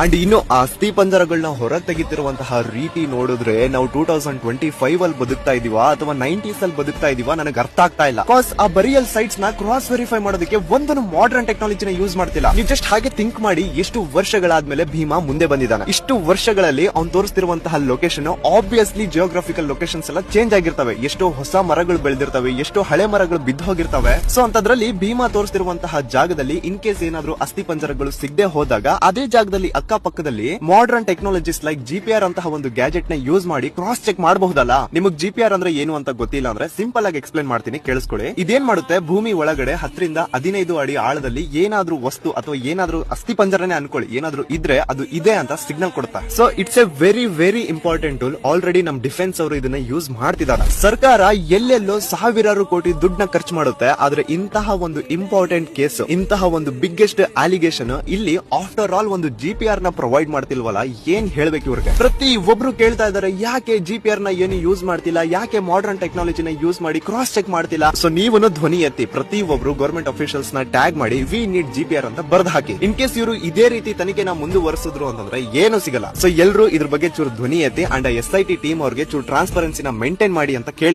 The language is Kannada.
ಅಂಡ್ ಇನ್ನು ಆ ಅಸ್ಥಿ ಪಂಜರಗಳನ್ನ ಹೊರಗೆ ತೆಗಿತಿರುವಂತಹ ರೀತಿ ನೋಡಿದ್ರೆ ನಾವು 2025 ಅಲ್ಲಿ ಬದುಕ್ತಾ ಇದೀವಾ ಅಥವಾ 90s ಅಲ್ಲಿ ಬದುಕ್ತಾ ಇದೀವಾ ನನಗೆ ಅರ್ಥ ಆಗ್ತಾ ಇಲ್ಲ. ಬಿಕಾಸ್ ಆ ಬರಿಯಲ್ ಸೈಟ್ಸ್ ನ ಕ್ರಾಸ್ ವೆರಿಫೈ ಮಾಡೋದಕ್ಕೆ ಒಂದೊಂದು ಮಾಡರ್ನ್ ಟೆಕ್ನಾಲಜಿನ ಯೂಸ್ ಮಾಡ್ತಿಲ್ಲ. ನೀವು ಜಸ್ಟ್ ಹಾಗೆ ಥಿಂಕ್ ಮಾಡಿ, ಎಷ್ಟು ವರ್ಷಗಳಾದ್ಮೇಲೆ ಭೀಮಾ ಮುಂದೆ ಬಂದಿದ್ದಾನೆ. ಇಷ್ಟು ವರ್ಷಗಳಲ್ಲಿ ಅವ್ನು ತೋರಿಸ್ತಿರುವಂತಹ ಲೊಕೇಶನ್ ಆಬ್ವಿಯಸ್ಲಿ ಜಿಯೋಗ್ರಫಿಕಲ್ ಲೊಕೇಶನ್ಸ್ ಎಲ್ಲ ಚೇಂಜ್ ಆಗಿರ್ತವೆ. ಎಷ್ಟೋ ಹೊಸ ಮರಗಳು ಬೆಳೆದಿರ್ತವೆ, ಎಷ್ಟೋ ಹಳೆ ಮರಗಳು ಬಿದ್ದು ಹೋಗಿರ್ತವೆ. ಸೊ ಅಂತದ್ರಲ್ಲಿ ಭೀಮಾ ತೋರಿಸ್ತಿರುವಂತಹ ಜಾಗದಲ್ಲಿ ಇನ್ ಕೇಸ್ ಏನಾದ್ರೂ ಅಸ್ಥಿ ಪಂಜರಗಳು ಸಿಗದೆ ಹೋದಾಗ ಅದೇ ಜಾಗದಲ್ಲಿ ಅಕ್ಕಪಕ್ಕದಲ್ಲಿ ಮಾಡರ್ನ್ ಟೆಕ್ನಾಲಜೀಸ್ ಲೈಕ್ ಜಿಪಿಆರ್ ಅಂತಹ ಒಂದು ಗ್ಯಾಜೆಟ್ ನ ಯೂಸ್ ಮಾಡಿ ಕ್ರಾಸ್ ಚೆಕ್ ಮಾಡಬಹುದಲ್ಲ. ನಿಮಗೆ ಜಿಪಿಆರ್ ಅಂದ್ರೆ ಏನು ಅಂತ ಗೊತ್ತಿಲ್ಲ ಅಂದ್ರೆ ಸಿಂಪಲ್ ಆಗಿ ಎಕ್ಸ್ಪ್ಲೇನ್ ಮಾಡ್ತೀನಿ, ಕೇಳಿಸ್ಕೊಳ್ಳಿ. ಇದೇನ್ ಮಾಡುತ್ತೆ, ಭೂಮಿ ಒಳಗಡೆ 10 ರಿಂದ 15 ಅಡಿ ಆಳದಲ್ಲಿ ಏನಾದ್ರೂ ವಸ್ತು ಅಥವಾ ಏನಾದ್ರೂ ಅಸ್ಥಿ ಪಂಜರನೇ ಅನ್ಕೊಳ್ಳಿ, ಏನಾದ್ರೂ ಇದ್ರೆ ಅದು ಇದೆ ಅಂತ ಸಿಗ್ನಲ್ ಕೊಡುತ್ತೆ. So it's A very important tool. Already ನಮ್ ಡಿಫೆನ್ಸ್ ಅವರು ಇದನ್ನ ಯೂಸ್ ಮಾಡ್ತಿದ್ದಾರೆ. ಸರ್ಕಾರ ಎಲ್ಲೆಲ್ಲೋ ಸಾವಿರಾರು ಕೋಟಿ ದುಡ್ಡನ್ನ ಖರ್ಚು ಮಾಡುತ್ತೆ, ಆದ್ರೆ ಇಂತಹ ಒಂದು ಇಂಪಾರ್ಟೆಂಟ್ ಕೇಸ್, ಇಂತಹ ಒಂದು ಬಿಗ್ಗೆಸ್ಟ್ ಅಲಿಗೇಷನ್ ಇಲ್ಲಿ ಆಫ್ಟರ್ ಆಲ್ ಒಂದು ಜಿಪಿಆರ್ ನ ಪ್ರೊವೈಡ್ ಮಾಡ್ತಿಲ್ವಲ್ಲ, ಏನ್ ಹೇಳ್ಬೇಕು ಇವ್ರಿಗೆ. ಪ್ರತಿ ಒಬ್ರು ಕೇಳ್ತಾ ಇದಾರೆ, ಯಾಕೆ ಜಿಪಿಆರ್ ನ ಏನು ಯೂಸ್ ಮಾಡ್ತಿಲ್ಲ, ಯಾಕೆ ಮಾಡರ್ನ್ ಟೆಕ್ನಾಲಜಿನ ಯೂಸ್ ಮಾಡಿ ಕ್ರಾಸ್ ಚೆಕ್ ಮಾಡ್ತಿಲ್ಲ. ಸೊ ನೀವು ಧ್ವನಿ ಎತ್ತಿ ಪ್ರತಿ ಒಬ್ರು ಗವರ್ಮೆಂಟ್ ಅಫಿಷಿಯಲ್ಸ್ ನ ಟ್ಯಾಗ್ ಮಾಡಿ ವಿ ನೀಡ್ ಜಿಪಿಆರ್ ಅಂತ ಬರ್ದ್ ಹಾಕಿ. ಇನ್ ಕೇಸ್ ಇವರು ಇದೇ ರೀತಿ ತನಿಖೆನ ಮುಂದುವರೆಸಿದ್ರು ಅಂತಂದ್ರೆ ಏನು ಸಿಗಲ್ಲ. ಸೊ ಎಲ್ಲರೂ ಇದ್ರ ಬಗ್ಗೆ ಚೂರು ಧ್ವನಿ ಎತ್ತಿ ಅಂಡ್ SIT ಟೀಮ್ ಅವ್ರಿಗೆ ಚೂರು ಟ್ರಾನ್ಸ್ಪರೆನ್ಸಿನ ಮೇಂಟೈನ್ ಮಾಡಿ ಅಂತ ಕೇಳಿ.